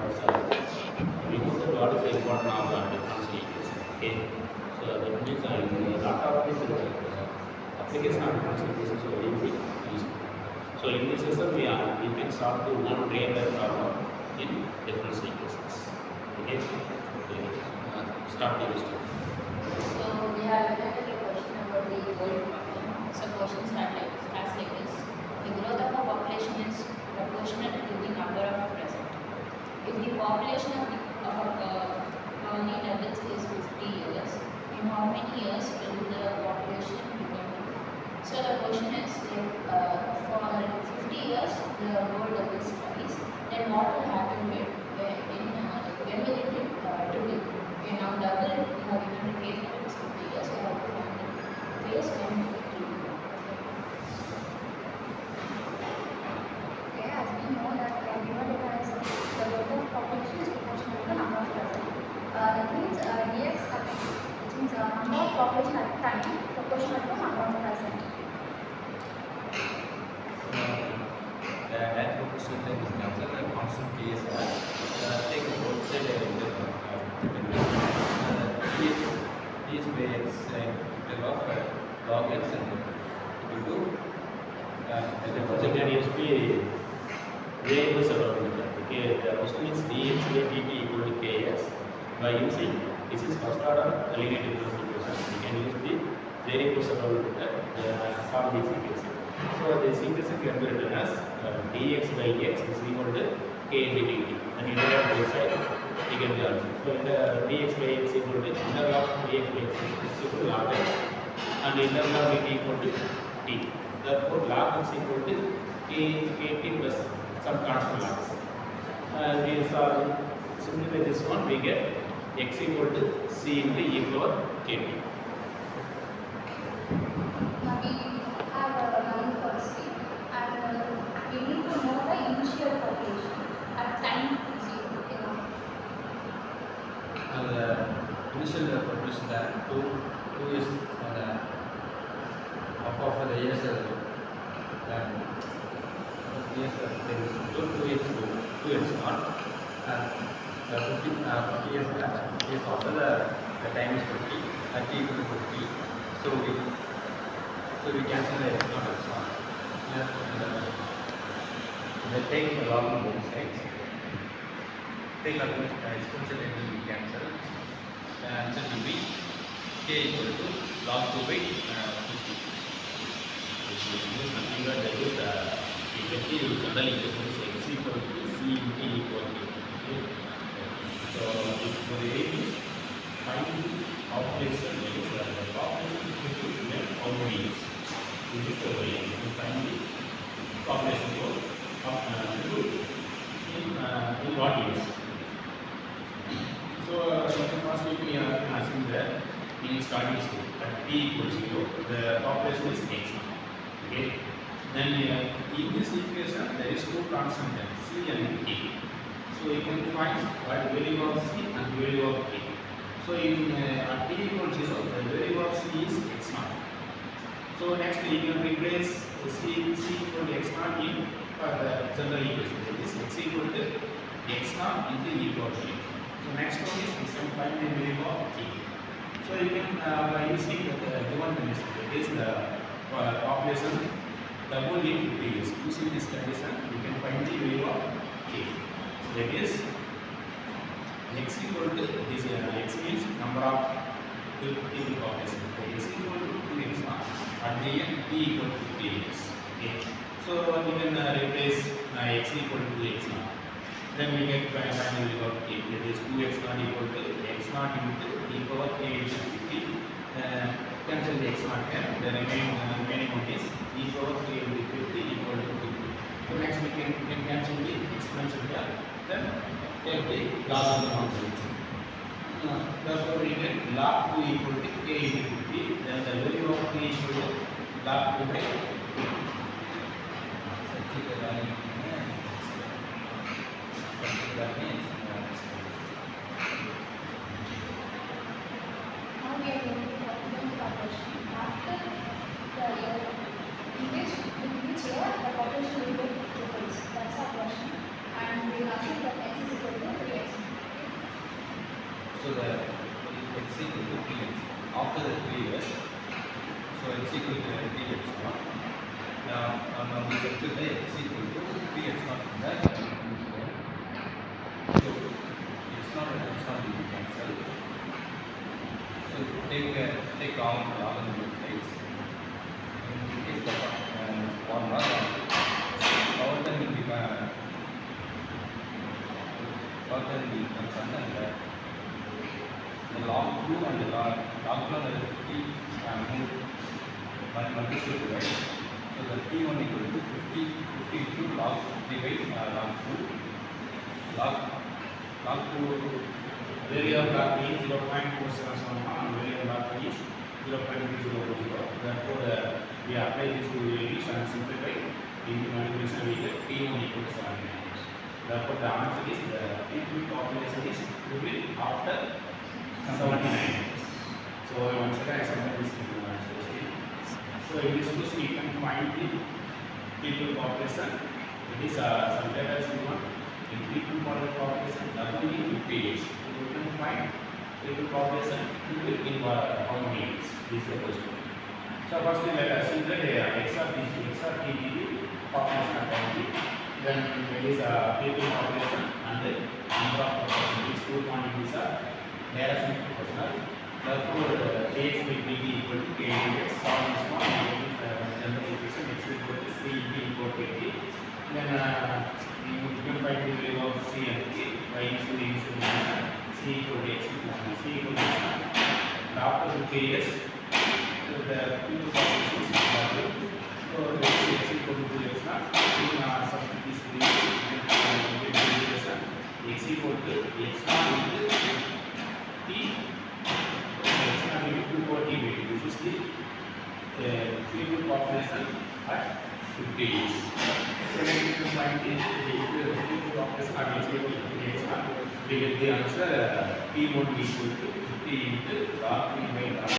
what's we know that what is the important of the differential equation. Okay, so that means in a lot of application of differential equations are very useful. So in this lesson we can solve the one real life problem in differential equations. Okay, start the question. So we have looked at a question about the goal problem. So question starts as like this. The growth of a population is proportional to the number of present. If the population of a colony doubles is 50 years, in how many years will the population become? So the question is like for 50 years the world doubles twice, then what will happen when will it triple? Okay, now double you have given the case for its 50 years, you have to find the case when it will triple. Okay, as we know that given data is the growth of population is proportional to the number of present. That means dx at which means number of population at time proportional to the number of present. That proportional time is cancelled and constant k is take both side is by x instead of log x and equal to The project can be variables around it. Okay, the question is dx by dt equal to kx. By using this is first order linear differential equation. We can use the variables around it solve this equation. So this equation can be written as dx by x is equal to k into dt. And integral both sides we can be also. So in the dx by x equal to integral of dx by x is equal to log x and integral of dt equal to t. Therefore, log x equal to kt plus some constant log x. These are simplify this one, we get x equal to c into e power kt. Now we have a line for C and we need to know the initial population at time 0. the initial population that 2 is of the years years there is 2x not and 50 years back is after the time is 50 at t equal to 50, so we cancel the x not x not and take the log on both sides, take log exponential and we cancel. The answer will be k equal to log 2 by 50. Which means nothing but that is exactly general equation is x equal to c into e equal to okay. So if the aim is find the population, that is the population equal to how many years. This is the way to find the population growth in what years. So first we are asking that in starting state at t equals 0, the population is x. Okay. Then in this equation there is two constants c and k. So you can find what value of c and value of k. So in at t equals 0, the value of c is x naught. So next you can replace c equal to x naught in the general equation. That is x equal to x naught into e power k. So next one is we can find the value of k. So you can by using the given condition, that is the population double in 50 years. Using this condition, we can find the value of k. That is x equal to this x means number of in the population. So x equal to 2x naught at the end t equal to 50 years. Okay. So you can replace x equal to x naught. Then we get find the value of k. That is 2x naught equal to x naught into e power k into 50. Cancel the x naught here. The remaining one is e power k into 50 equal to 2. So next we can cancel the exponential here. Then take the log of the constant. Therefore we get log 2 equal to k into 50. Then the value of k equal to log 2 by 50. Now we are going to calculate the population after the year in which year the population will be triples. That's our question. And we are asking that x is equal to after the 3 years. So x equal to 3x naught. Now we substitute the x equal to 3x naught in the equation. So x naught and x naught will be cancelled. So take log on both sides. In case the formula, power then will be concerned and the log 2 and the log 1 are 50 moved multiplied, right? So the T1 equal to 50 into log 3 by log 2. Log 2 value of log P is 0.477 and value of log P is 0.3040. Therefore, we apply this to values and simplify into multiplication we get P1 equal to 79. Therefore, the answer is the people population is will after 79. So once again I submit this to the answer. So in this question you can find the people population. It is some data is given in people population double in 50 years. So you can find people population in how many years? This is the question. So firstly let us see that XRTD population accounting. Then there is people population and the number of population. These two quantities are directly proportional. Therefore, AX by BT equal to KX. Solve this one and general equation x equal to C equal to KT. Then you can find the value of C and K by using the initial equation. C equal to X C equal to X. And after the KS, the people population is equal. So X equal to X naught. Substitute this equation. X equal to X naught into T. This is the people population at 50 years. So then you can find the people population at 50 years. We get the answer P1 equal to 50 into log 3 by log